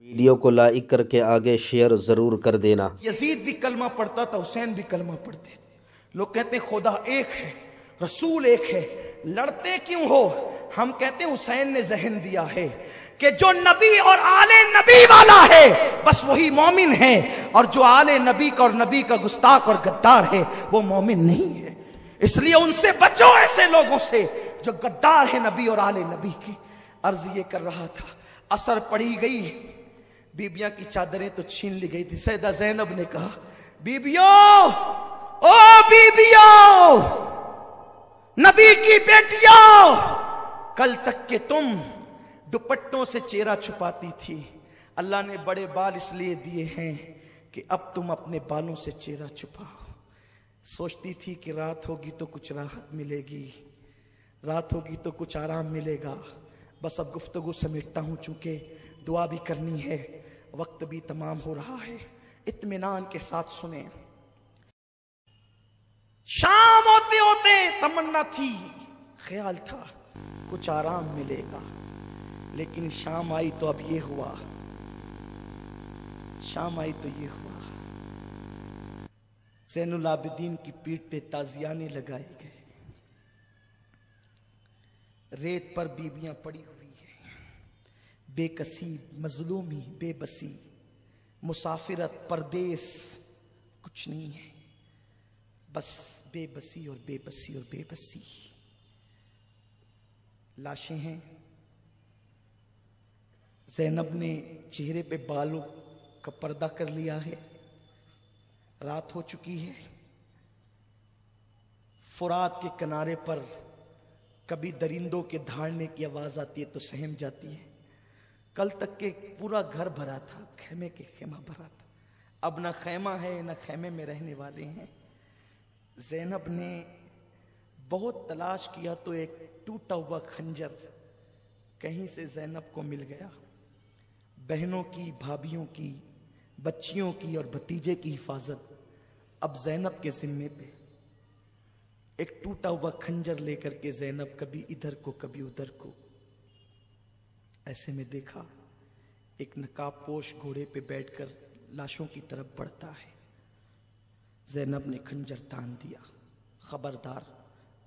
Video کو like کر کے آگے شیئر ضرور کر دینا۔ یزید بھی کلمہ پڑھتا تھا، حسین بھی کلمہ پڑھتے تھے۔ لوگ کہتے ہیں خدا ایک ہے، رسول ایک ہے، لڑتے کیوں ہو؟ ہم کہتے ہیں حسین نے ذہن دیا ہے کہ جو نبی اور آل نبی والا ہے بس وہی مومن ہے، اور جو آل نبی کا اور نبی کا گستاخ اور غدار ہے وہ مومن نہیں ہے۔ اس لیے ان سے بچو، ایسے لوگوں سے جو غدار ہے نبی اور آل نبی کی۔ عرض یہ کر رہا تھا، اثر پڑی گئی، بیبیاں کی چادریں تو چھین لی گئی تھی۔ سیدہ زینب نے کہا، بیبیوں، او بیبیوں، نبی کی بیٹیوں، کل تک کہ تم دوپٹوں سے چہرہ چھپاتی تھی، اللہ نے بڑے بال اس لیے دیے ہیں کہ اب تم اپنے بالوں سے چہرہ چھپاؤ۔ سوچتی تھی کہ رات ہوگی تو کچھ راحت ملے گی، رات ہوگی تو کچھ آرام ملے گا۔ بس اب گفتگو سمیٹتا ہوں، چونکہ دعا بھی کرنی ہے، وقت بھی تمام ہو رہا ہے۔ اطمینان کے ساتھ سنیں۔ شام ہوتے ہوتے تمنا تھی، خیال تھا کچھ آرام ملے گا، لیکن شام آئی تو اب یہ ہوا، شام آئی تو یہ ہوا۔ زین العابدین کی پیٹھ پہ تازیانے لگائے گئے، ریت پر بیبیاں پڑی ہوئی ہیں، بے کسی، مظلومی، بے بسی، مسافرت، پردیس، کچھ نہیں ہے، بس بے بسی اور بے بسی اور بے بسی۔ لاشیں ہیں، زینب نے چہرے پہ بالوں کا پردہ کر لیا ہے، رات ہو چکی ہے۔ فرات کے کنارے پر کبھی درندوں کے دھاڑنے کی آواز آتی ہے تو سہم جاتی ہے۔ کل تک کے پورا گھر بھرا تھا، خیمے کے خیمہ بھرا تھا، اب نہ خیمہ ہے نہ خیمے میں رہنے والے ہیں۔ زینب نے بہت تلاش کیا تو ایک ٹوٹا ہوا خنجر کہیں سے زینب کو مل گیا۔ بہنوں کی، بھابھیوں کی، بچیوں کی اور بھتیجے کی حفاظت اب زینب کے ذمے پہ۔ ایک ٹوٹا ہوا خنجر لے کر کے زینب کبھی ادھر کو کبھی ادھر کو، ایسے میں دیکھا ایک نقاب پوش گھوڑے پہ بیٹھ کر لاشوں کی طرف بڑھتا ہے۔ زینب نے خنجر تان دیا، خبردار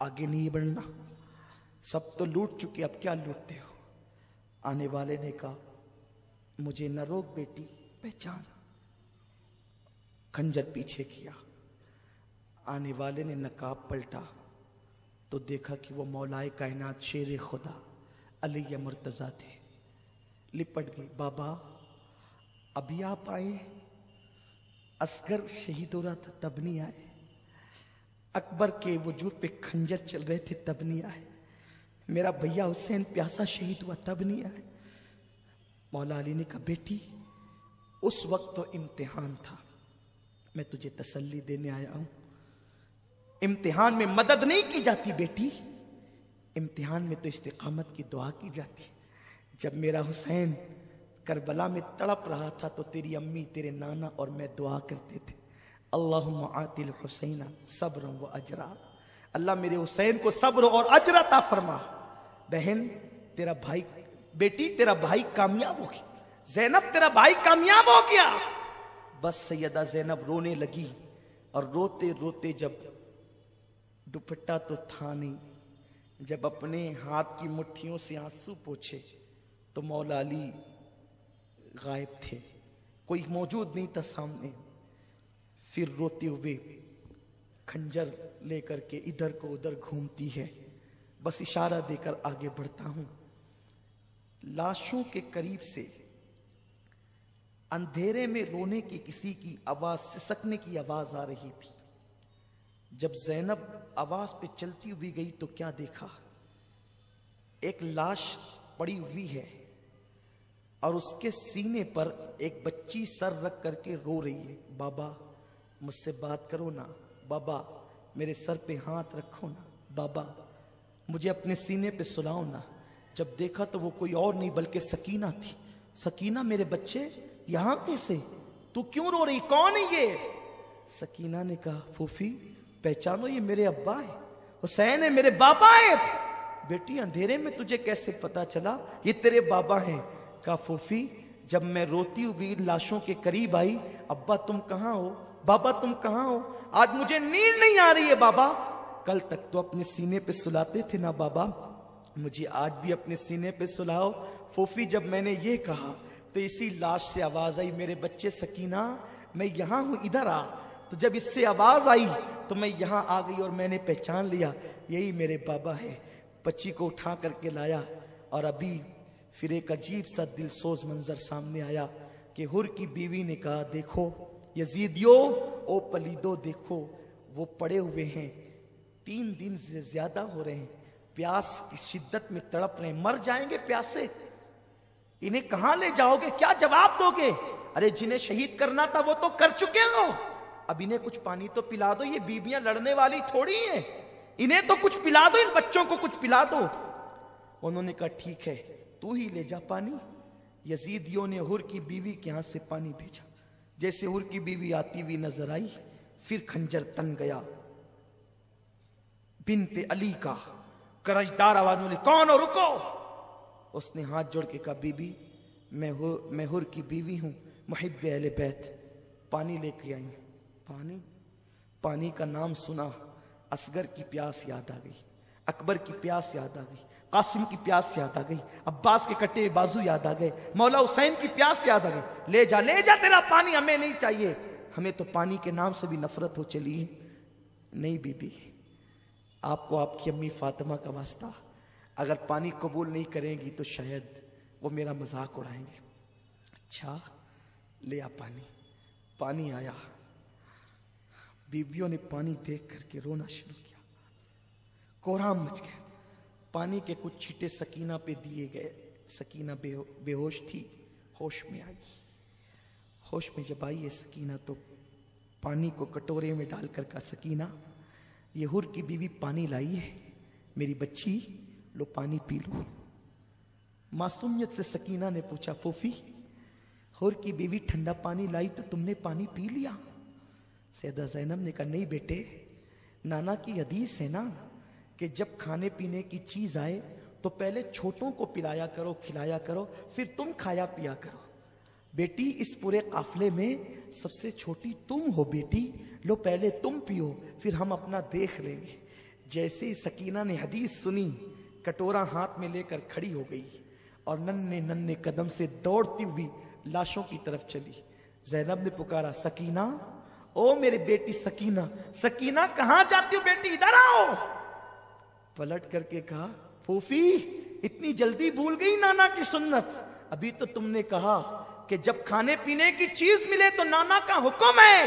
آگے نہیں بڑھنا، سب تو لوٹ چکے، اب کیا لوٹتے ہو؟ آنے والے نے کہا، مجھے نہ روک بیٹی، پہچان۔ خنجر پیچھے کیا، آنے والے نے نقاب پلٹا تو دیکھا کہ وہ مولائے کائنات شیر خدا علی مرتضیٰ تھے۔ لپٹ گئی، بابا ابھی آپ آئے؟ اصغر شہید ہو رہا تھا تب نہیں آئے، اکبر کے وجود پہ خنجر چل رہے تھے تب نہیں آئے، میرا بھیا حسین پیاسا شہید ہوا تب نہیں آئے۔ مولا علی نے کہا، بیٹی اس وقت تو امتحان تھا، میں تجھے تسلی دینے آیا ہوں۔ امتحان میں مدد نہیں کی جاتی بیٹی، امتحان میں تو استقامت کی دعا کی جاتی۔ جب میرا حسین کربلا میں تڑپ رہا تھا تو تیری امی، تیرے نانا اور میں دعا کرتے تھے، اللہم آتی الحسین صبر و اجرا، اللہ میرے حسین کو صبر اور اجر عطا فرما۔ بہن تیرا بھائی، بیٹی تیرا بھائی کامیاب ہو گیا، زینب تیرا بھائی کامیاب ہو گیا۔ بس سیدہ زینب رونے لگی، اور روتے روتے جب دوپٹہ تو تھا نہیں، جب اپنے ہاتھ کی مٹھیوں سے آنسو پوچھے تو مولا علی غائب تھے، کوئی موجود نہیں تھا سامنے۔ پھر روتے ہوئے خنجر لے کر کے ادھر کو ادھر گھومتی ہے، بس اشارہ دے کر آگے بڑھتا ہوں۔ لاشوں کے قریب سے اندھیرے میں رونے کی کسی کی آواز، سسکنے کی آواز آ رہی تھی۔ جب زینب آواز پہ چلتی ہوئی گئی تو کیا دیکھا، ایک لاش پڑی ہوئی ہے اور اس کے سینے پر ایک بچی سر رکھ کر کے رو رہی ہے، بابا مجھ سے بات کرو نا، بابا میرے سر پہ ہاتھ رکھو نا، بابا مجھے اپنے سینے پہ سلاؤ نا۔ جب دیکھا تو وہ کوئی اور نہیں بلکہ سکینہ تھی۔ سکینہ میرے بچے یہاں کیسے، تو کیوں رو رہی، کون ہے یہ؟ سکینہ نے کہا، پھوپھی پہچانو یہ میرے ابا ہے، حسین ہے، میرے بابا ہے۔ بیٹی اندھیرے میں تجھے کیسے پتا چلا یہ تیرے بابا ہیں؟ کہا پھوپھی جب میں روتی ہوئی لاشوں کے قریب آئی، ابا تم کہاں ہو، بابا تم کہاں ہو، آج مجھے نیند نہیں آ رہی ہے بابا، کل تک تو اپنے سینے پہ سلاتے تھے نا بابا، مجھے آج بھی اپنے سینے پہ سلاؤ۔ پھوپھی جب میں نے یہ کہا تو اسی لاش سے آواز آئی، میرے بچے سکینہ میں یہاں ہوں، ادھر آ۔ تو جب اس سے آواز آئی تو میں یہاں آ گئی اور میں نے پہچان لیا یہی میرے بابا ہے۔ بچی کو اٹھا کر کے لایا اور ابھی پھر ایک عجیب سا دل سوز منظر سامنے آیا کہ حر کی بیوی نے کہا دیکھو یزیدیو، او پلیدو دیکھو وہ پڑے ہوئے ہیں، 3 دن سے زیادہ ہو رہے ہیں، پیاس کی شدت میں تڑپ رہے ہیں، مر جائیں گے پیاس سے، انہیں کہاں لے جاؤ گے، کیا جواب دو گے؟ ارے جنہیں شہید کرنا تھا وہ تو کر چکے ہو، اب انہیں کچھ پانی تو پلا دو، یہ بیویاں لڑنے والی تھوڑی ہیں، انہیں تو کچھ پلا دو، ان بچوں کو کچھ پلا دو۔ انہوں نے کہا ٹھیک ہے تو ہی لے جا پانی۔ یزیدیوں نے حر کی بیوی کے ہاتھ سے پانی بھیجا، جیسے حر کی بیوی آتی ہوئی نظر آئی، پھر خنجر تن گیا، بنت علی کا کرجدار آواز میں، کون ہو، رکو۔ اس نے ہاتھ جوڑ کے کہا بی بی میں حر کی بیوی ہوں، محب اہل بیت، پانی لے کے آئی۔ پانی کا نام سنا، اصغر کی پیاس یاد آ گئی، اکبر کی پیاس یاد آ گئی، قاسم کی پیاس یاد آ گئی، عباس کے کٹے بازو یاد آ گئے، مولا حسین کی پیاس یاد آ گئی، لے جا تیرا پانی ہمیں نہیں چاہیے، ہمیں تو پانی کے نام سے بھی نفرت ہو چلی ہے۔ نہیں بی بی، آپ کو آپ کی امی فاطمہ کا واسطہ، اگر پانی قبول نہیں کریں گی تو شاید وہ میرا مذاق اڑائیں گے۔ اچھا لے آ پانی آیا، بیویوں نے پانی دیکھ کر کے رونا شروع کیا، کوہرام مچ گیا، پانی کے کچھ چھینٹے سکینہ پہ دیے گئے، سکینہ بے ہوش تھی، ہوش میں آئی، ہوش میں جب آئی ہے سکینہ تو پانی کو کٹورے میں ڈال کر کہا سکینہ یہ حر کی بیوی پانی لائی ہے، میری بچی لو پانی پی لو۔ معصومیت سے سکینہ نے پوچھا پھوپھی حر کی بیوی ٹھنڈا پانی لائی تو تم نے پانی پی لیا؟ سیدہ زینب نے کہا نہیں بیٹے، نانا کی حدیث ہے نا کہ جب کھانے پینے کی چیز آئے تو پہلے چھوٹوں کو پلایا کرو کھلایا کرو پھر تم کھایا پیا کرو، بیٹی اس پورے قافلے میں سب سے چھوٹی تم ہو بیٹی، لو پہلے تم پیو پھر ہم اپنا دیکھ لیں گے۔ جیسے سکینہ نے حدیث سنی کٹورا ہاتھ میں لے کر کھڑی ہو گئی اور ننھے قدم سے دوڑتی ہوئی لاشوں کی طرف چلی۔ زینب نے پکارا سکینہ، او میرے بیٹی سکینہ، سکینہ کہاں جاتی ہو بیٹی، ادھر آؤ۔ پلٹ کر کے کہا پھوپھی اتنی جلدی بھول گئی نانا کی سنت، ابھی تو تم نے کہا کہ جب کھانے پینے کی چیز ملے تو نانا کا حکم ہے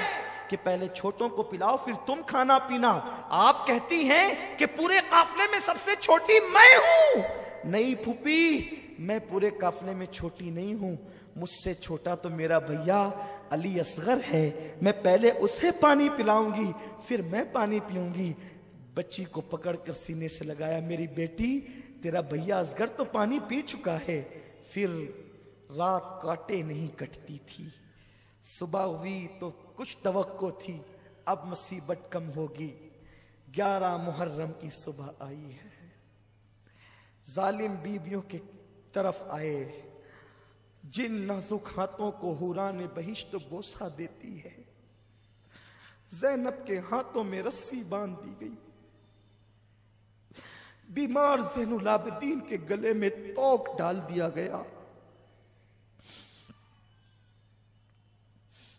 کہ پہلے چھوٹوں کو پلاؤ پھر تم کھانا پینا، آپ کہتی ہیں کہ پورے قافلے میں سب سے چھوٹی میں ہوں۔ نہیں پھوپھی، میں پورے قافلے میں چھوٹی نہیں ہوں، مجھ سے چھوٹا تو میرا بھیا علی اصغر ہے، میں پہلے اسے پانی پلاؤں گی پھر میں پانی پیوں گی۔ بچی کو پکڑ کر سینے سے لگایا، میری بیٹی تیرا بھیا اصغر تو پانی پی چکا ہے۔ پھر رات کاٹے نہیں کٹتی تھی، صبح ہوئی تو کچھ توقع تھی اب مصیبت کم ہوگی، 11 محرم کی صبح آئی ہے، ظالم بیویوں کے طرف آئے، جن نازک ہاتھوں کو حوران بہشت بوسہ دیتی ہے، زینب کے ہاتھوں میں رسی باندھ دی گئی، بیمار زین العابدین کے گلے میں توق ڈال دیا گیا،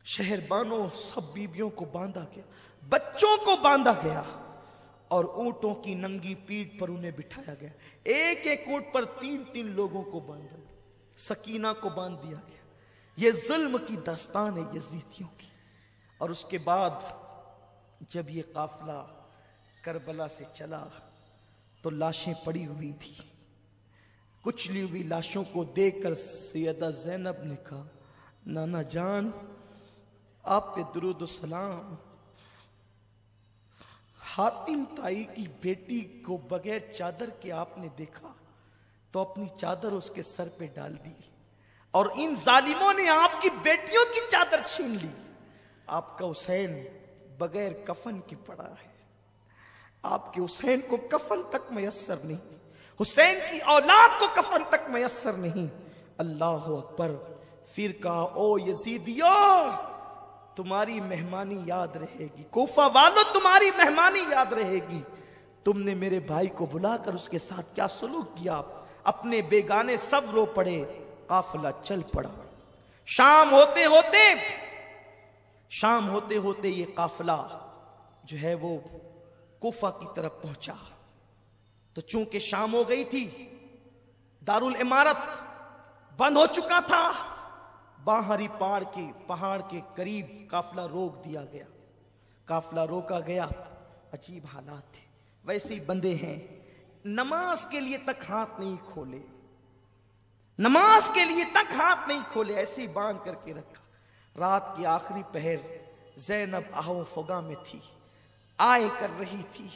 شہربانوں سب بیویوں کو باندھا گیا، بچوں کو باندھا گیا اور اونٹوں کی ننگی پیٹھ پر انہیں بٹھایا گیا، ایک ایک اونٹ پر 3 لوگوں کو باندھا گیا، سکینہ کو باندھ دیا گیا۔ یہ ظلم کی داستان ہے یزیدیوں کی۔ اور اس کے بعد جب یہ قافلہ کربلا سے چلا تو لاشیں پڑی ہوئی تھی، کچلی ہوئی لاشوں کو دیکھ کر سیدہ زینب نے کہا نانا جان آپ پہ درود و سلام، حاتم تائی کی بیٹی کو بغیر چادر کے آپ نے دیکھا تو اپنی چادر اس کے سر پہ ڈال دی اور ان ظالموں نے آپ کی بیٹیوں کی چادر چھین لی۔ آپ کا حسین بغیر کفن کے پڑا ہے، آپ کے حسین کو کفن تک میسر نہیں، حسین کی اولاد کو کفن تک میسر نہیں۔ اللہ اکبر۔ پھر کہا او یزیدیو تمہاری مہمانی یاد رہے گی، کوفہ والوں تمہاری مہمانی یاد رہے گی، تم نے میرے بھائی کو بلا کر اس کے ساتھ کیا سلوک کیا، اپنے بیگانے سب رو پڑے، قافلہ چل پڑا۔ شام ہوتے ہوتے یہ قافلہ جو ہے وہ کوفہ کی طرف پہنچا، تو چونکہ شام ہو گئی تھی، دارالعمارت بند ہو چکا تھا، باہری پہاڑ کے قریب قافلہ روک دیا گیا، قافلہ روکا گیا۔ عجیب حالات تھے، ویسے ہی بندے ہیں، نماز کے لیے تک ہاتھ نہیں کھولے، نماز کے لیے تک ہاتھ نہیں کھولے، ایسے ہی باندھ کر کے رکھا۔ رات کی آخری پہر زینب آہو فغاں میں تھی، آئے کر رہی تھی،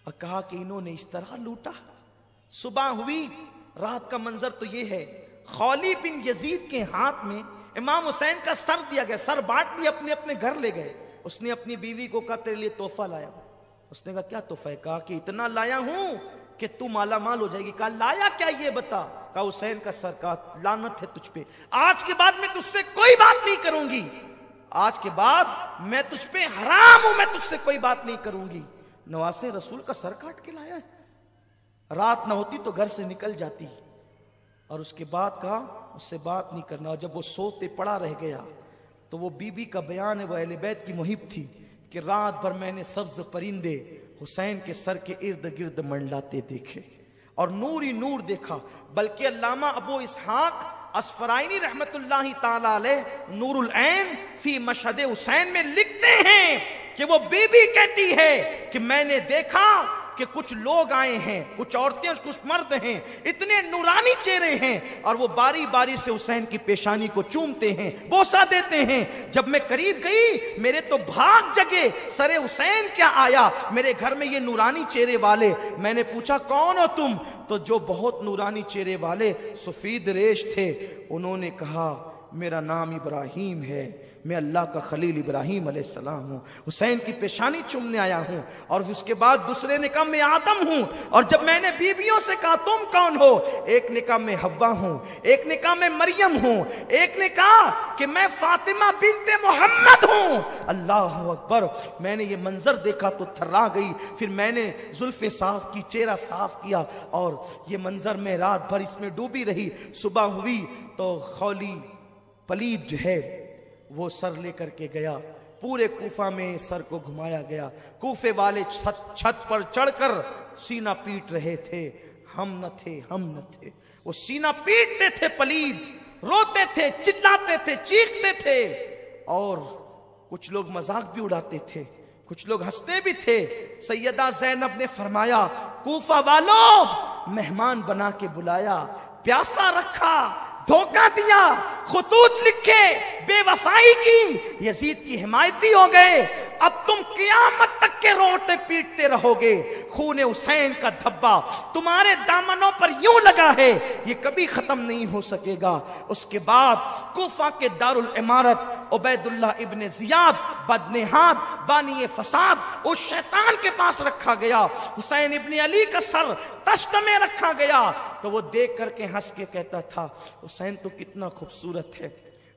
اور کہا کہ انہوں نے اس طرح لوٹا۔ صبح ہوئی، رات کا منظر تو یہ ہے، خولی بن یزید کے ہاتھ میں امام حسین کا سر دیا گیا، سر بانٹ لیا، اپنے اپنے گھر لے گئے۔ اس نے اپنی بیوی کو کہا تیرے لیے تحفہ لایا۔ اس نے کہا کیا تحفہ ہے؟ کہا کہ اتنا لایا ہوں کہ تو مالا مال ہو جائے گی۔ کہا لایا کیا یہ بتا؟ کہا حسین کا سر۔ کہا لعنت ہے تجھ پہ، آج کے بعد میں تجھ سے کوئی بات نہیں کروں گی، آج کے بعد میں تجھ پہ حرام ہوں، میں تجھ سے کوئی بات نہیں کروں گی۔ نواسے رسول کا سر کاٹ کے لایا ہے۔ رات نہ ہوتی تو گھر سے نکل جاتی، اور اس کے بعد کہا اس سے بات نہیں کرنا۔ اور جب وہ سوتے پڑا رہ گیا تو وہ بی بی کا بیان ہے، وہ اہل بیت کی محب تھی کہ رات بھر میں نے سبز پرندے حسین کے سر کے ارد گرد منڈلاتے دیکھے اور نور ہی نور دیکھا۔ بلکہ علامہ ابو اسحاق اسفرائینی رحمت اللہ تعالی علیہ نور العین فی مشہد حسین میں لکھتے ہیں کہ وہ بی بی کہتی ہے کہ میں نے دیکھا کہ کچھ لوگ آئے ہیں، کچھ عورتیں کچھ مرد ہیں، اتنے نورانی چہرے ہیں، اور وہ باری باری سے حسین کی پیشانی کو چومتے ہیں، بوسہ دیتے ہیں۔ جب میں قریب گئی میرے تو بھاگ جگے، سر حسین کیا آیا میرے گھر میں یہ نورانی چہرے والے۔ میں نے پوچھا کون ہو تم؟ تو جو بہت نورانی چہرے والے سفید ریش تھے انہوں نے کہا میرا نام ابراہیم ہے، میں اللہ کا خلیل ابراہیم علیہ السلام ہوں، حسین کی پیشانی چومنے آیا ہوں۔ اور اس کے بعد دوسرے نے کہا میں آدم ہوں۔ اور جب میں نے بیویوں سے کہا تم کون ہو، ایک نے کہا میں حوا ہوں، ایک نے کہا میں مریم ہوں، ایک نے کہا کہ میں فاطمہ بنت محمد ہوں۔ اللہ اکبر! میں نے یہ منظر دیکھا تو تھرا گئی۔ پھر میں نے زلفیں صاف کی، چہرہ صاف کیا، اور یہ منظر میں رات بھر اس میں ڈوبی رہی۔ صبح ہوئی تو خولی پلید جو ہے وہ سر لے کر کے گیا، پورے کوفہ میں سر کو گھمایا گیا۔ کوفے والے چھت پر چڑھ کر سینہ پیٹ رہے تھے، ہم نہ تھے، ہم نہ تھے۔ وہ سینہ پیٹتے تھے، پلید روتے تھے، چلاتے تھے، چیختے تھے، اور کچھ لوگ مذاق بھی اڑاتے تھے، کچھ لوگ ہنستے بھی تھے۔ سیدہ زینب نے فرمایا کوفہ والوں مہمان بنا کے بلایا، پیاسا رکھا، دھوکہ دیا، خطوط لکھے، بے وفائی کی، یزید کی حمایتی ہو گئے، اب تم قیامت تک کے روتے پیٹتے رہو گے۔ خون حسین کا دھبا تمہارے دامنوں پر یوں لگا ہے، یہ کبھی ختم نہیں ہو سکے گا۔ اس کے بعد کوفہ کے دارالعمارت عبید اللہ ابن زیاد بدنہاد بانی فساد اس شیطان کے پاس رکھا گیا۔ حسین ابن علی کا سر تشت میں رکھا گیا، تو وہ دیکھ کر کے ہنس کے کہتا تھا حسین تو کتنا خوبصورت ہے،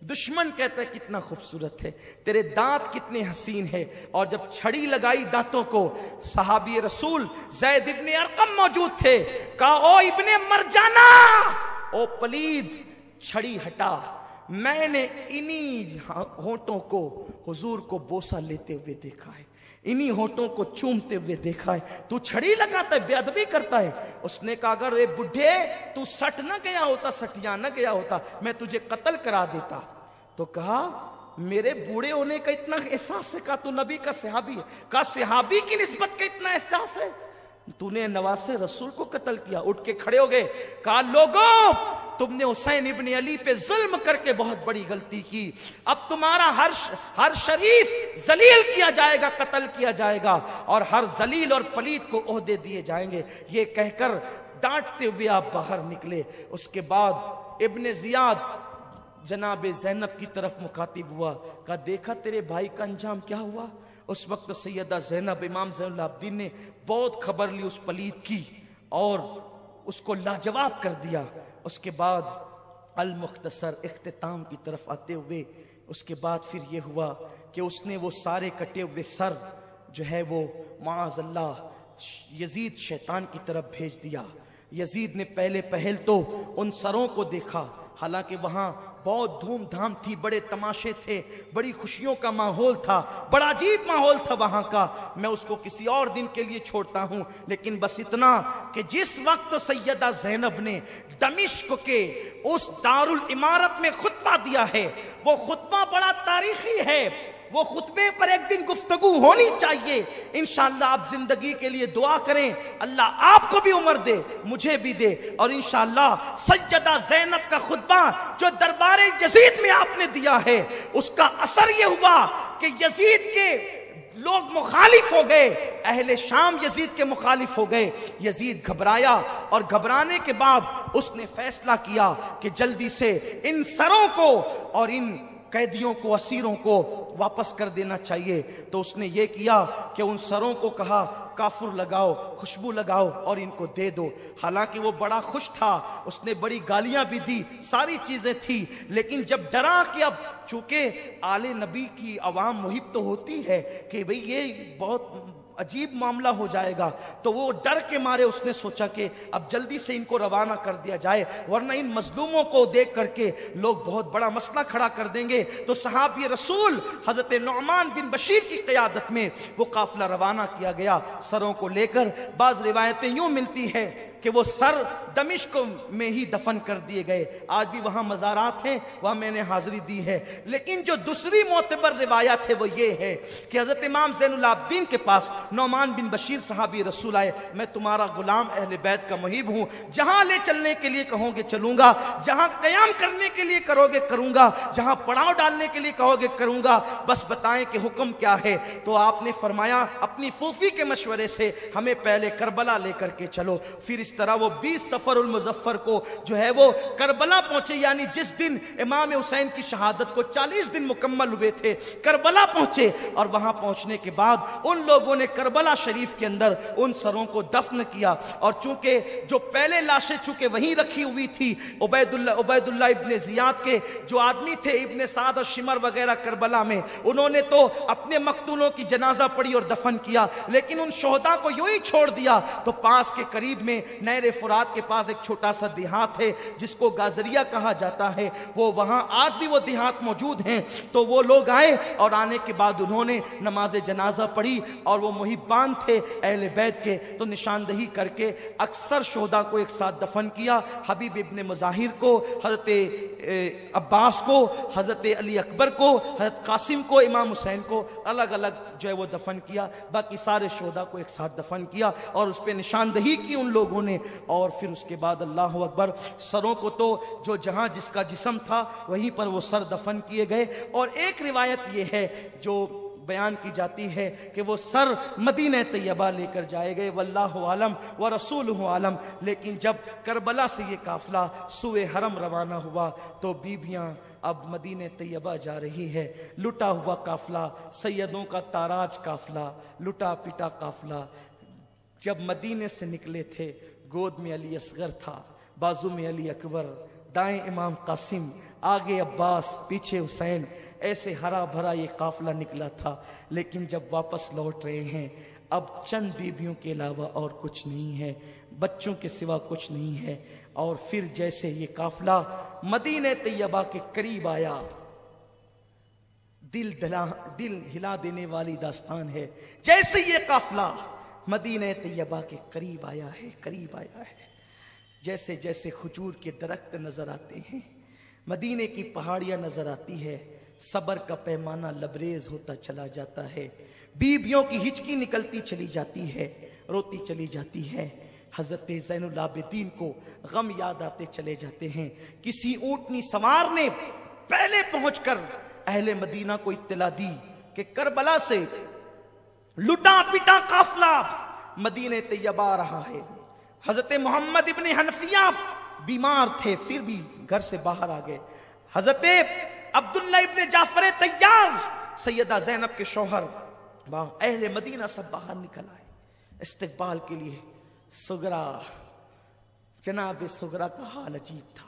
دشمن کہتا ہے کتنا خوبصورت ہے، تیرے دانت کتنے حسین ہے۔ اور جب چھڑی لگائی دانتوں کو، صحابی رسول زید ابن ارقم موجود تھے، کہا او ابن مرجانہ، او پلید چھڑی ہٹا، میں نے انہی ہونٹوں کو حضور کو بوسہ لیتے ہوئے دیکھا ہے، انہی ہونٹوں کو چومتے ہوئے دیکھا ہے، تو چھڑی لگاتا ہے، بے ادبی کرتا ہے۔ اس نے کہا اگر اے بڈھے تو سٹ نہ گیا ہوتا، سٹیا نہ گیا ہوتا، میں تجھے قتل کرا دیتا۔ تو کہا میرے بوڑھے ہونے کا اتنا احساس ہے؟ کہا تو نبی کا صحابی ہے۔ کہا صحابی کی نسبت کا اتنا احساس ہے؟ تو نے نواسے رسول کو قتل کیا۔ اٹھ کے کھڑے ہو گئے، کہا لوگوں تم نے حسین ابن علی پہ ظلم کر کے بہت بڑی غلطی کی، اب تمہارا ہر شریف ذلیل کیا جائے گا، قتل کیا جائے گا، اور ہر ذلیل اور پلید کو عہدے دیے جائیں گے۔ یہ کہہ کر ڈانٹتے ہوئے آپ باہر نکلے۔ اس کے بعد ابن زیاد جناب زینب کی طرف مخاطب ہوا، کہا دیکھا تیرے بھائی کا انجام کیا ہوا؟ اس وقت سیدہ زینب امام زین العابدین نے بہت خبر لی اس پلید کی اور اس کو لاجواب کر دیا۔ اس کے بعد المختصر اختتام کی طرف آتے ہوئے اس کے بعد پھر یہ ہوا کہ اس نے وہ سارے کٹے ہوئے سر جو ہے وہ معاذ اللہ یزید شیطان کی طرف بھیج دیا. یزید نے پہل تو ان سروں کو دیکھا، حالانکہ وہاں بہت دھوم دھام تھی، بڑے تماشے تھے، بڑی خوشیوں کا ماحول تھا، بڑا عجیب ماحول تھا وہاں کا. میں اس کو کسی اور دن کے لیے چھوڑتا ہوں، لیکن بس اتنا کہ جس وقت سیدہ زینب نے دمشق کے اس دارالعمارت میں خطبہ دیا ہے، وہ خطبہ بڑا تاریخی ہے. وہ خطبے پر ایک دن گفتگو ہونی چاہیے. انشاءاللہ آپ زندگی کے لیے دعا کریں، اللہ آپ کو بھی عمر دے، مجھے بھی دے. اور انشاءاللہ سیدہ زینب کا خطبہ جو دربار یزید میں آپ نے دیا ہے، اس کا اثر یہ ہوا کہ یزید کے لوگ مخالف ہو گئے، اہل شام یزید کے مخالف ہو گئے. یزید گھبرایا، اور گھبرانے کے بعد اس نے فیصلہ کیا کہ جلدی سے ان سروں کو اور ان قیدیوں کو، اسیروں کو واپس کر دینا چاہیے. تو اس نے یہ کیا کہ ان سروں کو کہا کافر لگاؤ، خوشبو لگاؤ اور ان کو دے دو. حالانکہ وہ بڑا خوش تھا، اس نے بڑی گالیاں بھی دی، ساری چیزیں تھی، لیکن جب ڈرا کہ اب چونکہ آل نبی کی عوام محب تو ہوتی ہے کہ بھئی یہ بہت عجیب معاملہ ہو جائے گا، تو وہ ڈر کے مارے اس نے سوچا کہ اب جلدی سے ان کو روانہ کر دیا جائے، ورنہ ان مظلوموں کو دیکھ کر کے لوگ بہت بڑا مسئلہ کھڑا کر دیں گے. تو صحابی رسول حضرت نعمان بن بشیر کی قیادت میں وہ قافلہ روانہ کیا گیا سروں کو لے کر. بعض روایتیں یوں ملتی ہے کہ وہ سر دمشق میں ہی دفن کر دیے گئے. آج بھی وہاں مزارات ہیں، وہاں میں نے حاضری دی ہے. لیکن جو دوسری معتبر روایت ہے وہ یہ ہے کہ حضرت امام زین العابدین کے پاس نعمان بن بشیر صحابی رسول آئے، میں تمہارا غلام اہل بیت کا محب ہوں، جہاں لے چلنے کے لیے کہو گے چلوں گا، جہاں قیام کرنے کے لیے کرو گے کروں گا، جہاں پڑاؤ ڈالنے کے لیے کہو گے کروں گا، بس بتائیں کہ حکم کیا ہے. تو آپ نے فرمایا اپنی پھوپھی کے مشورے سے ہمیں پہلے کربلا لے کر کے چلو. پھر اس طرح وہ 20 صفر المظفر کو جو ہے وہ کربلا پہنچے، یعنی جس دن امام حسین کی شہادت کو 40 دن مکمل ہوئے تھے، کربلا پہنچے. اور وہاں پہنچنے کے بعد ان لوگوں نے کربلا شریف کے اندر ان سروں کو دفن کیا. اور چونکہ جو پہلے لاشیں چونکہ وہیں رکھی ہوئی تھی، عبید اللہ ابن زیاد کے جو آدمی تھے، ابن سعد اور شمر وغیرہ کربلا میں، انہوں نے تو اپنے مقتولوں کی جنازہ پڑھی اور دفن کیا، لیکن ان شہداء کو یوں ہی چھوڑ دیا. تو پاس کے قریب میں نہر فرات کے پاس ایک چھوٹا سا دیہات ہے جس کو گازریہ کہا جاتا ہے، وہ وہاں آج بھی وہ دیہات موجود ہیں. تو وہ لوگ آئے اور آنے کے بعد انہوں نے نماز جنازہ پڑھی، اور وہ محبان تھے اہل بیت کے، تو نشاندہی کر کے اکثر شہداء کو ایک ساتھ دفن کیا. حبیب ابن مظاہر کو، حضرت عباس کو، حضرت علی اکبر کو، حضرت قاسم کو، امام حسین کو الگ الگ جو ہے وہ دفن کیا. باقی سارے شہداء کو ایک ساتھ دفن کیا اور اس پہ نشاندہی کی ان لوگوں نے. اور پھر اس کے بعد اللہ اکبر، سروں کو تو جو جہاں جس کا جسم تھا وہیں پر وہ سر دفن کیے گئے. اور ایک روایت یہ ہے جو بیان کی جاتی ہے کہ وہ سر مدینہ طیبہ لے کر جائے گئے، واللہ عالم ورسولہ عالم. لیکن جب کربلا سے یہ قافلہ سوئے حرم روانہ ہوا تو بیبیاں اب مدینہ طیبہ جا رہی ہے، لٹا ہوا قافلہ، سیدوں کا تاراج قافلہ، لٹا پٹا قافلہ. جب مدینے سے نکلے تھے، گود میں علی اصغر تھا، بازو میں علی اکبر، دائیں امام قاسم، آگے عباس، پیچھے حسین. ایسے ہرا بھرا یہ قافلہ نکلا تھا. لیکن جب واپس لوٹ رہے ہیں، اب چند بیبیوں کے علاوہ اور کچھ نہیں ہے، بچوں کے سوا کچھ نہیں ہے. اور پھر جیسے یہ قافلہ مدینہ طیبہ کے قریب آیا، دل ہلا دینے والی داستان ہے. جیسے یہ قافلہ مدینہ طیبہ کے قریب آیا ہے، جیسے جیسے کھجور کے درخت نظر آتے ہیں، مدینے کی پہاڑیاں نظر آتی ہے، صبر کا پیمانہ لبریز ہوتا چلا جاتا ہے، بیبیوں کی ہچکی نکلتی چلی جاتی ہے، روتی چلی جاتی ہے. حضرت زین العابدین کو غم یاد آتے چلے جاتے ہیں. کسی اونٹنی سوار نے پہلے پہنچ کر اہل مدینہ کو اطلاع دی کہ کربلا سے لٹا پٹا قافلہ مدینہ طیبہ آ رہا ہے. حضرت محمد ابن حنفیہ بیمار تھے، پھر بھی گھر سے باہر آ گئے. حضرت عبداللہ ابن جعفر طیار، سیدہ زینب کے شوہر، اہل مدینہ سب باہر نکل آئے استقبال کے لیے. سغرا، جناب سغرا کا حال عجیب تھا.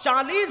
40